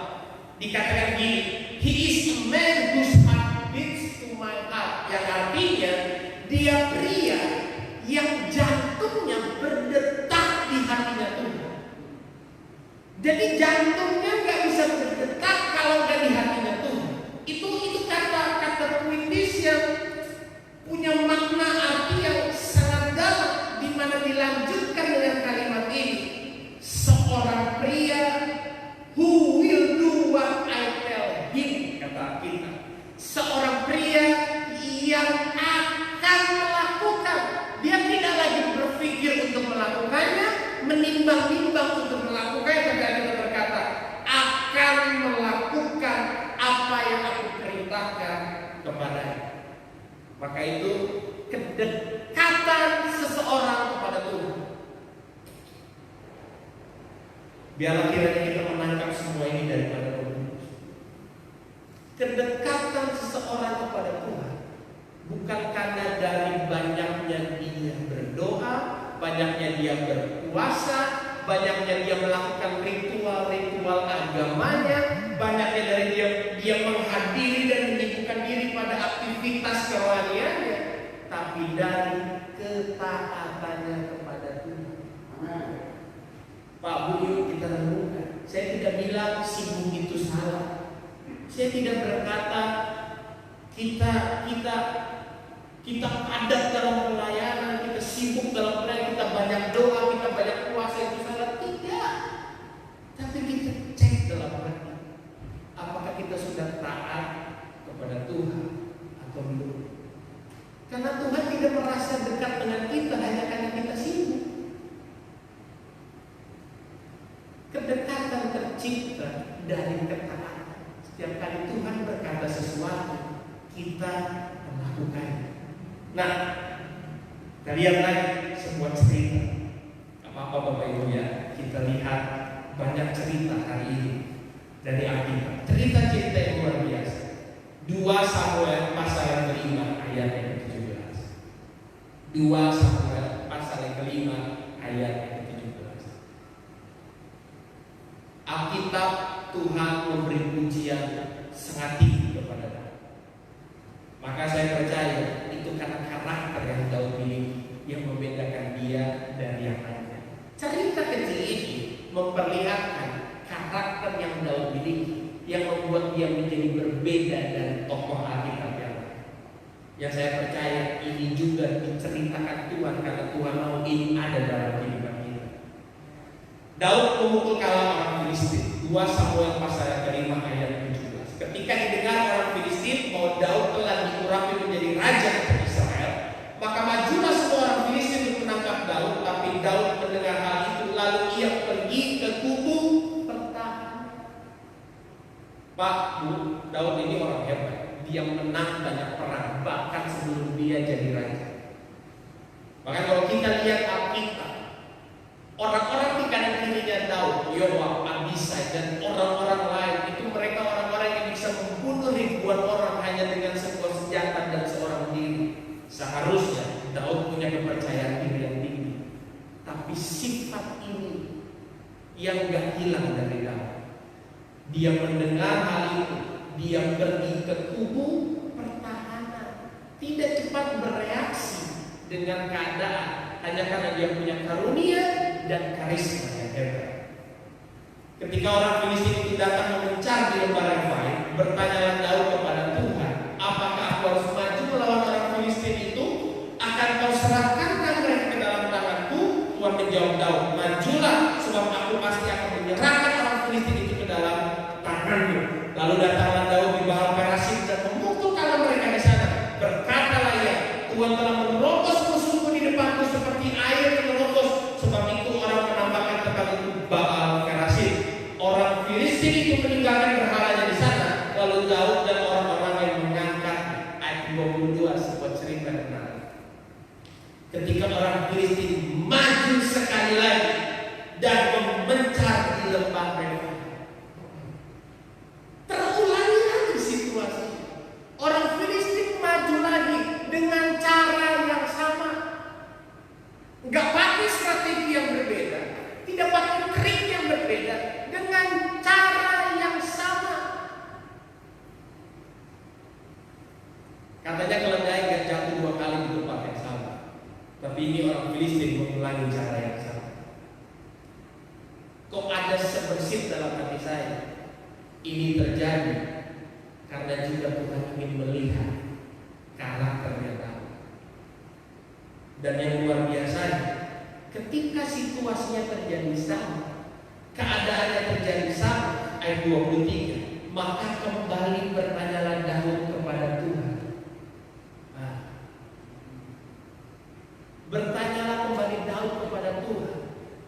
Dikatakan gini, he is a man whose heart beats to my heart, yang artinya dia pria yang jantungnya berdetak di hatinya Tuhan. Jadi jantungnya nggak bisa berdetak kalau nggak di hatinya Tuhan. Itu kata puitis yang punya makna arti yang sangat dalam, di mana dilanjutkan dengan kalimat ini, seorang pria who will do what I tell him, kata kita. Seorang pria yang akan melakukan. Dia tidak lagi berpikir untuk melakukannya, menimbang-nimbang untuk melakukannya, tapi dia berkata, akan melakukan apa yang aku perintahkan kepadanya. Maka itu kedekatan seseorang kepada Tuhan. Biarlah kiranya kita menangkap semua ini daripada Tuhan. Kedekatan seseorang kepada Tuhan bukan karena dari banyaknya dia berdoa, banyaknya dia berpuasa, banyaknya dia melakukan ritual-ritual agamanya, banyaknya dari dia menghadiri dan menyibukkan diri pada aktivitas kerohaniannya, tapi dari ketaatannya kepada Tuhan. Pak Bu, yuk kita renungkan. Saya tidak bilang sibuk itu salah. Saya tidak berkata kita padat dalam pelayanan, kita sibuk dalam pelayanan, kita banyak doa, kita banyak puasa itu salah. Tidak. Tapi kita cek dalam hati, apakah kita sudah taat kepada Tuhan atau belum? Karena Tuhan tidak merasa dekat dengan kita hanya karena kita sibuk. Kedekatan tercipta dari ketaatan. Setiap kali Tuhan berkata sesuatu, kita melakukannya. Nah, kita lihat lagi sebuah cerita. Apa-apa Bapak Ibu ya, kita lihat banyak cerita hari ini dari Alkitab. Cerita-cerita yang luar biasa. 2 Samuel pasal yang ke-5 ayat yang ke-17. 2 Samuel pasal yang ke-5 ayat yang ke-17. Alkitab Tuhan memberi pujian sangat tinggi kepada Daud. Maka saya percaya itu karena karakter yang Daud miliki yang membedakan dia dari yang lainnya. Cerita kecil ini memperlihatkan karakter yang Daud miliki yang membuat dia menjadi berbeda dari tokoh Alkitab yang lain. Yang saya percaya ini juga diceritakan Tuhan karena Tuhan mau ini ada dalam kehidupan kita. Daud memukul kalah orang Filistin. 2 Samuel pasal yang ke-5 ayat 17. Ketika didengar orang Filistin bahwa Daud telah diurapi menjadi raja atas Israel, maka majulah semua orang Filistin untuk menangkap Daud. Tapi Daud mendengar hal itu, lalu ia pergi ke kubu pertahanan. Pak, Bu, Daud ini orang hebat. Dia menang banyak perang, bahkan sebelum dia jadi raja. Bahkan kalau kita lihat Alkitab, orang-orang di kanan kirinya Daud, Yoab, Abisai, dan orang-orang lain, itu mereka orang-orang yang bisa membunuh ribuan orang hanya dengan sebuah senjata dan seorang diri. Seharusnya Daud punya kepercayaan diri yang tinggi. Tapi sifat ini yang gak hilang dari Daud. Dia mendengar hal itu, dia pergi ke kubu pertahanan, tidak cepat bereaksi dengan keadaan hanya karena dia punya karunia dan karisma yang hebat. Ketika orang Filistin itu datang mengejar di lembah Refaim, bertanyalah Daud kepada Tuhan, apakah aku harus maju melawan orang Filistin itu? Akan kau serahkan mereka ke dalam tanganku? Tuhan menjawab Daud, majulah, sebab aku pasti akan menyerahkan orang Filistin itu ke dalam tanganmu. Lalu datanglah Daud di Baal Perasim dan memukul kala mereka di sana. Berkatalah ia, Tuhan telah menerobos musuhku di depanku seperti air menerobos. Sebab itu orang menambahkan tempat itu Baal Perasim. Orang Filistin itu meninggalkan berhalanya di sana. Lalu Daud dan orang-orang yang mengangkat. Ayat 22 sebuah cerita menarik. Ketika orang Filistin maju sekali lagi dan memencar di lembah Refaim, terulangi lagi situasi. Orang Filistin maju lagi dengan cara yang sama. Enggak pakai strategi yang berbeda, tidak pakai trik yang berbeda, dengan cara yang sama. Katanya keledai gak jatuh 2 kali di tempat yang sama. Tapi ini orang Filistin mengulangi cara yang sama. Kok ada sebersit dalam hati saya? Ini terjadi karena juga Tuhan ingin melihat karakternya Daud. Dan yang luar biasa, ketika situasinya terjadi sama, keadaannya terjadi sama, ayat 23, maka kembali bertanyalah Daud kepada Tuhan. Bertanyalah kembali Daud kepada Tuhan.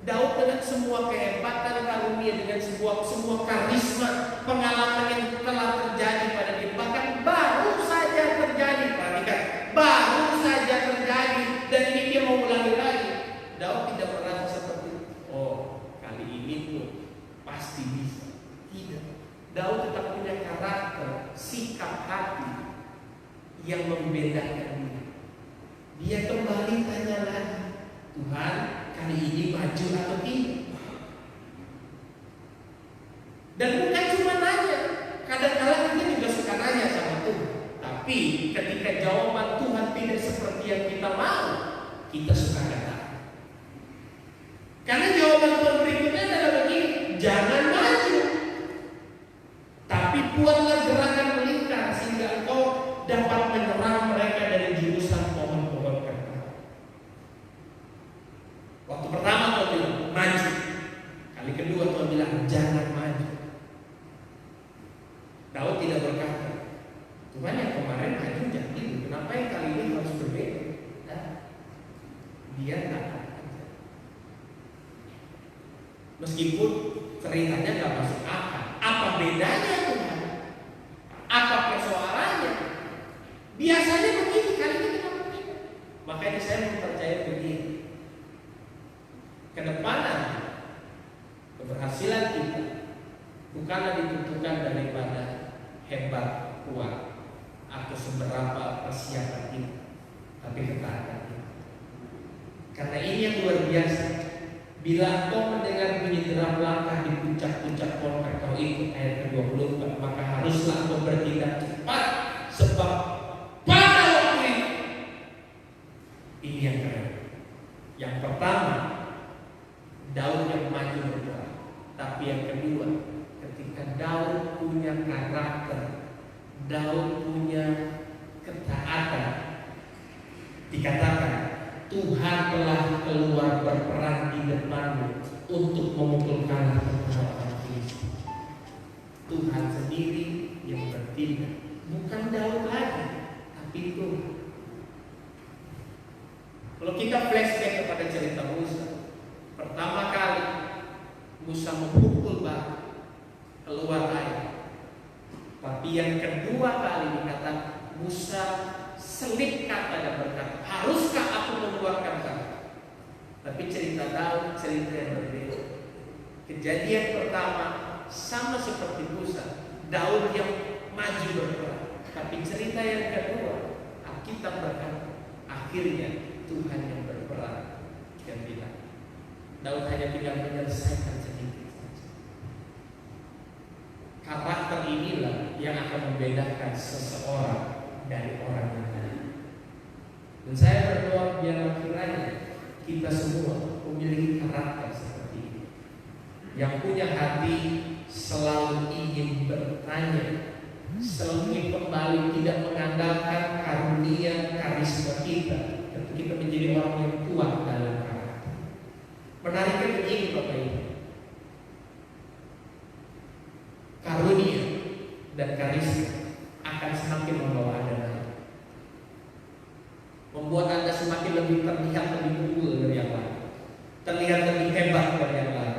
Daud dengan semua kehebatan karunia, dengan semua karisma, pengalaman yang telah terjadi pada dia, bahkan baru saja terjadi, perhatikan, baru saja terjadi, dan ini dia mau ulangi lagi. Daud tidak merasa seperti, oh kali ini tuh pasti bisa. Tidak. Daud tetap punya karakter, sikap hati yang membedakan dia. Dia kembali tanya lagi, Tuhan, kali ini maju atau tidak? Dan bukan cuma nanya, kadang-kadang kita juga suka nanya sama Tuhan. Tapi ketika jawaban Tuhan tidak seperti yang kita mau, kita suka kata. Karena jawaban Tuhan berikutnya adalah begini, jangan maju, tapi buatlah gerakan melingkar sehingga engkau dapat menyerang mereka dari jurusan pohon-pohon kertas. Waktu pertama Tuhan bilang maju, kali kedua Tuhan bilang jangan maju. Daud tidak berkata, Tuhan yang kemarin maju jadi, kenapa yang kali ini harus berbeda? Nah, dia tak. Meskipun ceritanya gak masuk akal, apa bedanya Tuhan? Apa persoalannya? Biasanya begini, kali ini kenapa beda? Makanya saya mempercayai begini. Kedepanan keberhasilan kita bukanlah ditentukan daripada hebat, kuat, atau seberapa persiapan kita, tapi ketaatan kita. Karena ini yang luar biasa. Bila kau mendengar bunyi deram langkah di puncak-puncak pohon kau ikut, ayat ke-24, maka haruslah kau bertindak cepat, sebab pada waktu itu. Ini yang keren. Yang pertama, Daud yang maju berperang. Tapi yang kedua, ketika Daud punya karakter, Daud punya ketaatan, dikatakan Tuhan telah keluar berperang di depanmu untuk memukul kalah orang Filistin. Tuhan sendiri yang bertindak, bukan Daud lagi, tapi Tuhan. Kalau kita flashback kepada cerita Musa, pertama kali Musa memukul batu keluar air, Tapi yang kedua kali dikata Musa selip kata dan berkata, haruskah aku mengeluarkan kata? Tapi cerita Daud cerita yang berbeda. Kejadian pertama sama seperti Musa, Daud yang maju berperang. Tapi cerita yang kedua, Alkitab berkata, akhirnya Tuhan yang berperang dan bilang, Daud hanya tinggal menyelesaikan sedikit saja. Karakter inilah yang akan membedakan seseorang dari orang yang lain. Dan saya berdoa biarlah kiranya kita semua memiliki karakter seperti ini, yang punya hati selalu ingin bertanya, selalu ingin kembali, tidak mengandalkan karunia karisma kita, tapi kita menjadi orang yang kuat dalam karakter. Menariknya begini Bapak Ibu, karunia dan karisma akan semakin membawa Anda naik, membuat Anda semakin lebih terlihat lebih unggul dari yang lain, terlihat lebih hebat dari yang lain.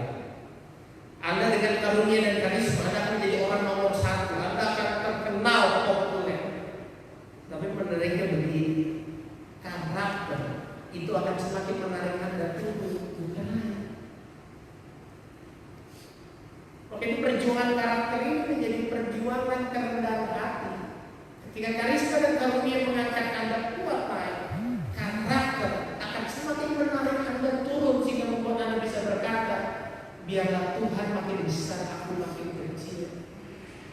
Anda dengan karunia dan karisma, Anda akan menjadi orang nomor satu, Anda akan terkenal populer. Tapi menariknya begini, karakter itu akan semakin menarik Anda turun, bukan naik. Makanya perjuangan karakter ini menjadi perjuangan kerendahan hati. Ketika karisma dan karunia mengangkat Anda kuat naik, karakter akan semakin menarik Anda turun sehingga membuat Anda bisa berkata, biarlah Tuhan makin besar, aku makin kecil.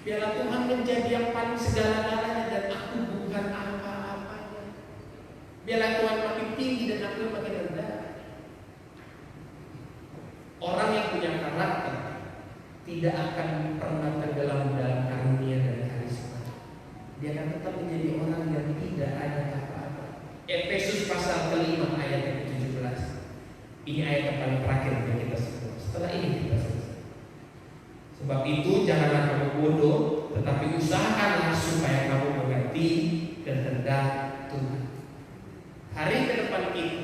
Biarlah Tuhan menjadi yang paling segala-galanya dan aku bukan apa-apanya. Biarlah Tuhan makin tinggi dan aku makin rendah. Orang yang punya karakter tidak akan pernah tenggelam dalam karunia dan karisma. Dia akan tetap menjadi orang yang tidak ada apa-apa. Efesus pasal ke-5 ayat yang ke-17. Ini ayat yang paling terakhir yang kita sebut. Setelah ini kita selesai. Sebab itu janganlah kamu bodoh, tetapi usahakanlah supaya kamu mengerti kehendak Tuhan. Hari ke depan kita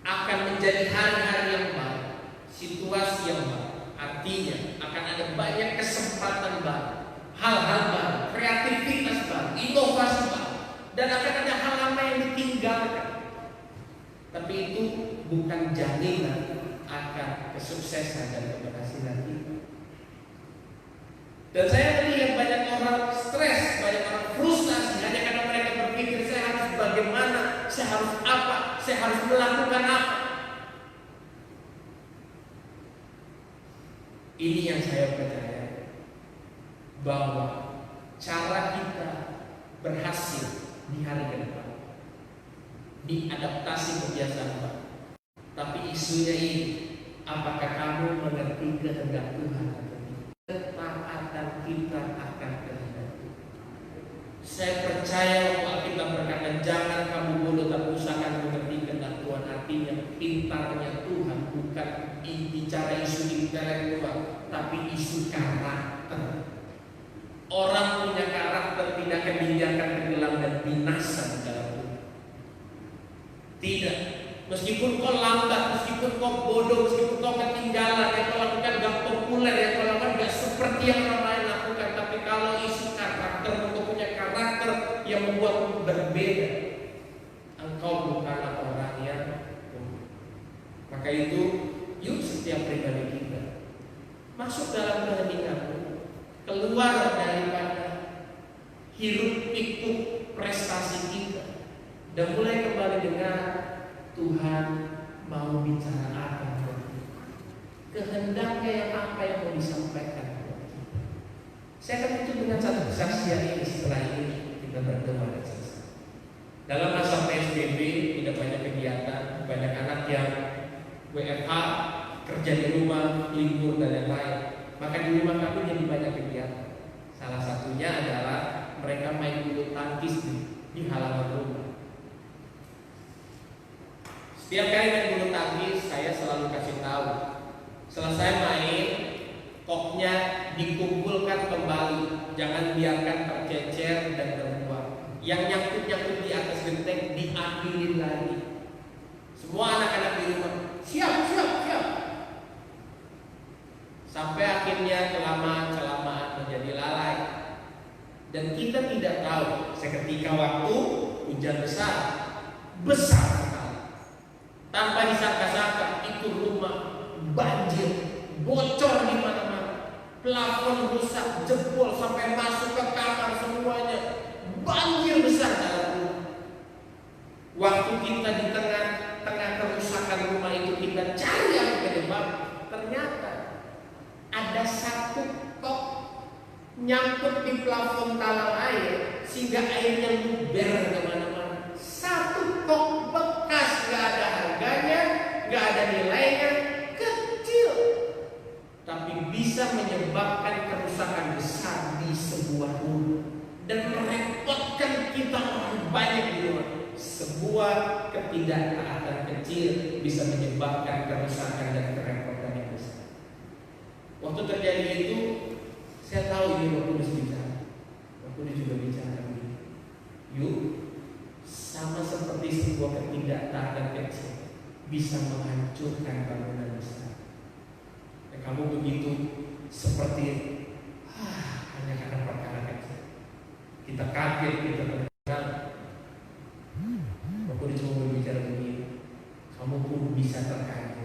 akan menjadi hari-hari yang baik, situasi yang baik. Artinya akan ada banyak kesempatan baru, hal-hal baru, kreativitas baru, inovasi baru, dan akan ada hal lama yang ditinggalkan. Tapi itu bukan jaminan akan kesuksesan dan keberhasilan kita. Dan saya melihat banyak orang stres, banyak orang frustasi hanya karena mereka berpikir saya harus bagaimana, saya harus apa, saya harus melakukan apa. Ini yang saya percaya, bahwa cara kita berhasil di hari ke depan, diadaptasi kebiasaan baru. Tapi isunya ini, apakah kamu mengerti kehendak Tuhan atau tidak? Ketaatan kita akan kehendak Tuhan. Saya percaya bahwa kita berkata jangan kamu bodoh, tapi usahakan mengerti kehendak Tuhan. Artinya pintarnya Tuhan bukan bicara isu intelektual, tapi isu karakter. Orang punya karakter tidak akan dibiarkan tenggelam dan binasa di dalam Tuhan. Tidak. Meskipun kau lambat, meskipun kau bodoh, meskipun kau ketinggalan, yang kau lakukan gak populer, yang kau lakukan gak seperti yang orang lain lakukan. Tapi kalau isu karakter, kau punya karakter yang membuatmu berbeda, engkau bukanlah orang yang bodoh. Maka itu, yuk setiap pribadi kita masuk dalam keheninganmu, keluar daripada hiruk pikuk prestasi kita, dan mulai kembali dengan Tuhan mau bicara apa buat kita, kehendaknya yang apa yang mau disampaikan buat kita. Saya akan tutup dengan satu kesaksian ini. Setelah ini kita berdoa dan selesai. Dalam masa PSBB tidak banyak kegiatan, banyak anak yang WFH, kerja di rumah, libur dan lain-lain. Maka di rumah kami jadi banyak kegiatan. Salah satunya adalah mereka main bulu tangkis di halaman rumah. Setiap kali main bulu tangkis, saya selalu kasih tahu, selesai main, koknya dikumpulkan kembali, jangan biarkan tercecer dan terbuang. Yang nyangkut-nyangkut di atas genteng diambilin lagi. Semua anak-anak di rumah, siap. Sampai akhirnya kelamaan menjadi Dan kita tidak tahu seketika waktu hujan besar sekali. Tanpa disangka-sangka itu rumah banjir, bocor di mana-mana, plafon rusak, jebol sampai masuk ke kamar semuanya, banjir besar dalam rumah. Waktu kita di tengah kerusakan rumah itu kita cari yang penyebab, ternyata ada satu tok nyangkut di plafon talang air sehingga airnya luber kemana-mana. Satu tok bekas, gak ada harganya, gak ada nilainya, kecil, tapi bisa menyebabkan kerusakan besar di sebuah rumah dan merepotkan kita orang banyak di rumah. Sebuah ketidaktaatan kecil bisa menyebabkan kerusakan dan kerepotan yang besar. Waktu terjadi itu, saya tahu ini Roh Kudus bicara. Roh Kudus juga bicara begini. Yuk, sama seperti sebuah ketidaktaatan kecil bisa menghancurkan bangunan besar. Dan kamu begitu seperti hanya karena perkara kecil. Kita kaget, kita terkenal. Roh Kudus cuma berbicara begini. Kamu pun bisa terkaget.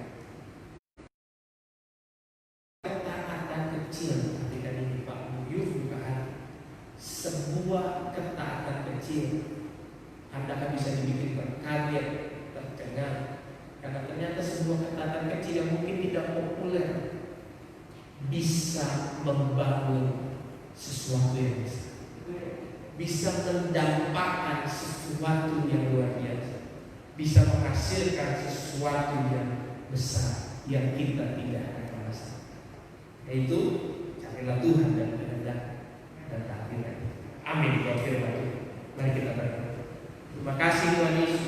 Sebuah ketaatan kecil Anda akan bisa dibikin terkaget, tercengang, karena ternyata sebuah ketaatan kecil yang mungkin tidak populer bisa membangun sesuatu yang besar, bisa mendampakkan sesuatu yang luar biasa, bisa menghasilkan sesuatu yang besar yang kita tidak akan merasa. Yaitu carilah Tuhan dan kehendak dan taatilah. Amin. Buat firman Tuhan. Mari kita berdoa. Terima kasih Tuhan Yesus.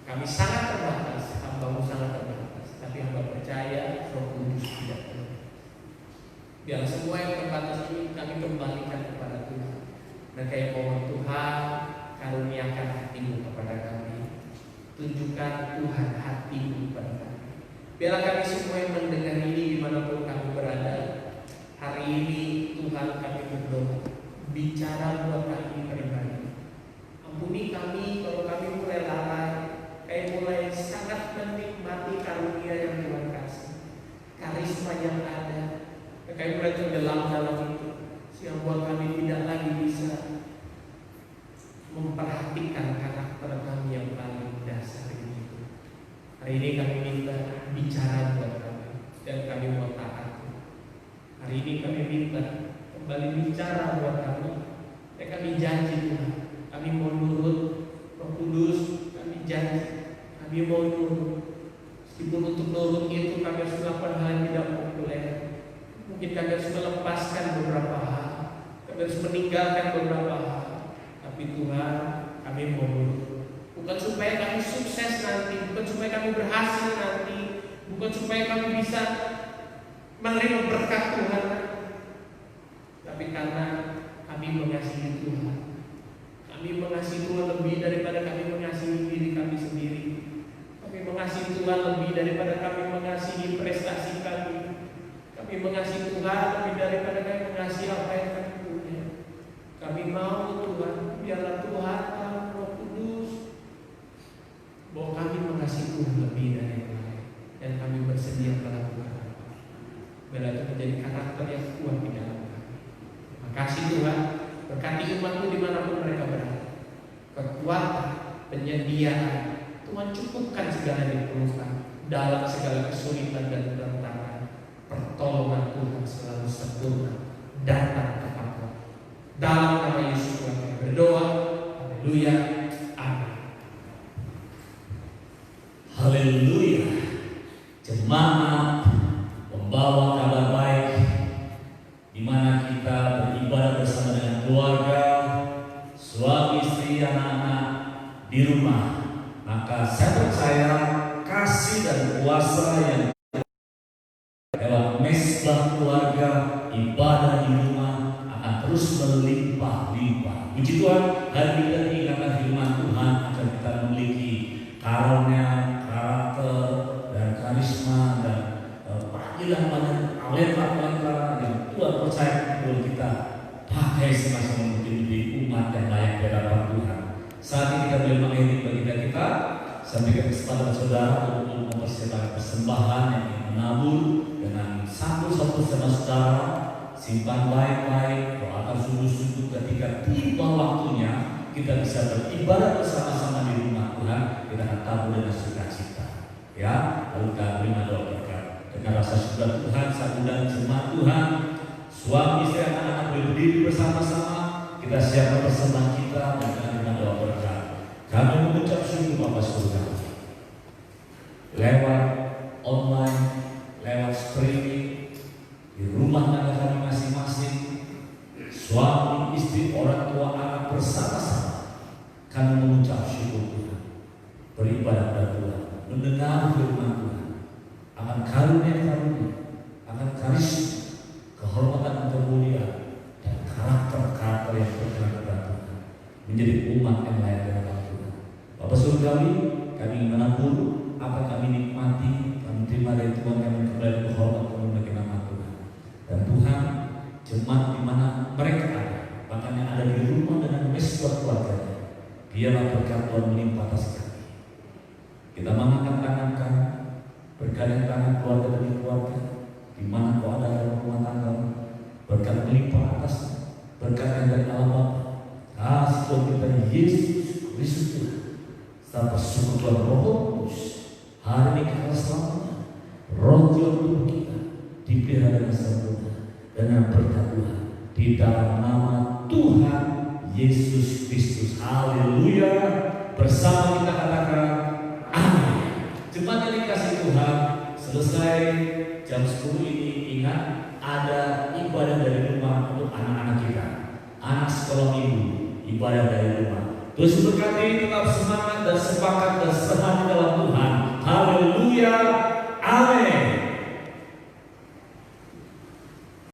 Kami sangat terbatas, hamba-Mu sangat terbatas, tapi hamba percaya Roh Kudus tidak terbatas. Biar semua yang terbatas ini kami kembalikan kepada Tuhan. Dan kayak mohon Tuhan karuniakan hati-Mu kepada kami. Tunjukkan Tuhan hati-Mu kepada kami. Biarlah kami semua yang mendengar ini dimanapun kami berada, hari ini Tuhan kami berdoa, bicara buat kami pribadi. Ampuni kami kalau kami mulai lalai, mulai sangat menikmati karunia yang Tuhan kasih, karisma yang ada, mulai tenggelam dalam itu, sehingga buat kami tidak lagi bisa memperhatikan karakter kami yang paling dasar itu. Hari ini kami minta bicara buat kami dan kami mau taat. Hari ini kami minta kembali bicara buat kami. Dan kami janji Tuhan, kami mau nurut. Roh Kudus, kami janji, kami mau nurut. Meskipun untuk nurut itu kami harus melakukan hal yang tidak populer. Mungkin kami harus melepaskan beberapa hal, kami harus meninggalkan beberapa hal. Tapi Tuhan, kami mau nurut. Bukan supaya kami sukses nanti, bukan supaya kami berhasil nanti, bukan supaya kami bisa menerima berkat Tuhan, tapi karena kami mengasihi Tuhan. Kami mengasihi Tuhan lebih daripada kami mengasihi diri kami sendiri. Kami mengasihi Tuhan lebih daripada kami mengasihi prestasi kami. Kami mengasihi Tuhan lebih daripada kami mengasihi apa yang kami punya. Kami mau Tuhan, biarlah Tuhan Roh Kudus bahwa kami mengasihi Tuhan lebih dari yang lain, dan kami bersedia melakukan. Biarlah itu menjadi karakter yang kuat di dalam kami. Terima kasih Tuhan, berkati umat-Mu dimanapun mereka berada. Kekuatan, penyediaan, Tuhan cukupkan segala yang diperlukan dalam segala kesulitan dan tantangan. Pertolongan Tuhan selalu sempurna datang kepada kami. Dalam nama Yesus kami berdoa. Haleluya. Amin. Haleluya. Jemaat membawa kabar baik di mana kita beribadah bersama dengan keluarga, suami istri, anak-anak di rumah. Maka saya percaya kasih dan kuasa yang dalam mesbah keluarga, ibadah di rumah akan terus berlimpah-limpah. Puji Tuhan, hari ini karena firman Tuhan akan kita memiliki karunia, karakter, dan karisma dan panggilan banyak talenta yang Tuhan percaya untuk kita pakai masing-masing menjadi umat yang layak di hadapan Tuhan. Saat ini kita boleh mengakhiri baginda kita, sampaikan kesempatan saudara untuk mempersiapkan persembahan yang ingin menabur dengan satu-satu sama saudara. Simpan baik-baik, doakan sungguh-sungguh ketika tiba waktunya kita bisa beribadah bersama-sama di rumah Tuhan. Kita akan tabur dengan sukacita. Ya, lalu kita terima doa berkat dengan rasa syukur Tuhan, saat undang jemaat Tuhan, suami istri anak-anak berdiri bersama-sama. Kita siapkan persembahan kita dengan doa berkat. Kami mengucap syukur Bapa surga lewat online, lewat streaming di rumah tangga kami masing-masing, suami, istri, orang tua, anak bersama-sama. Kami mengucap syukur Tuhan, beribadah pada Tuhan, mendengar firman Tuhan, akan karunia-karunia, akan karisma, kehormatan dan kemuliaan, dan karakter-karakter yang berkenan kepada Tuhan, menjadi umat yang layak kepada Tuhan. Bapak surgawi, kami ingin menabur apa kami nikmati, kami terima dari Tuhan, kami kembali kehormatan kemuliaan nama Tuhan. Dan Tuhan, jemaat di mana mereka ada, bahkan yang ada di rumah dengan mesbah keluarganya, biarlah berkat Tuhan melimpah atas kami. Kita mengangkat tangan kami, bergandeng tangan keluarga demi keluarga, di mana kau ada dalam rumah tangga, berkat melimpah atas, berkat yang dari alam Bapa, kasih Tuhan kita Yesus Kristus Tuhan, serta persekutuan Roh Kudus, hari ini kekal selamanya. Roh Tuhan tubuh kita dipelihara dengan sempurna dengan berkat Tuhan di dalam nama Tuhan Yesus Kristus. Haleluya. Bersama kita katakan amin. Jemaat yang dikasih Tuhan, selesai jam 10 ini ingat ada ibadah dari rumah untuk anak-anak kita, anak sekolah minggu, ibadah dari rumah. Terus berkati tetap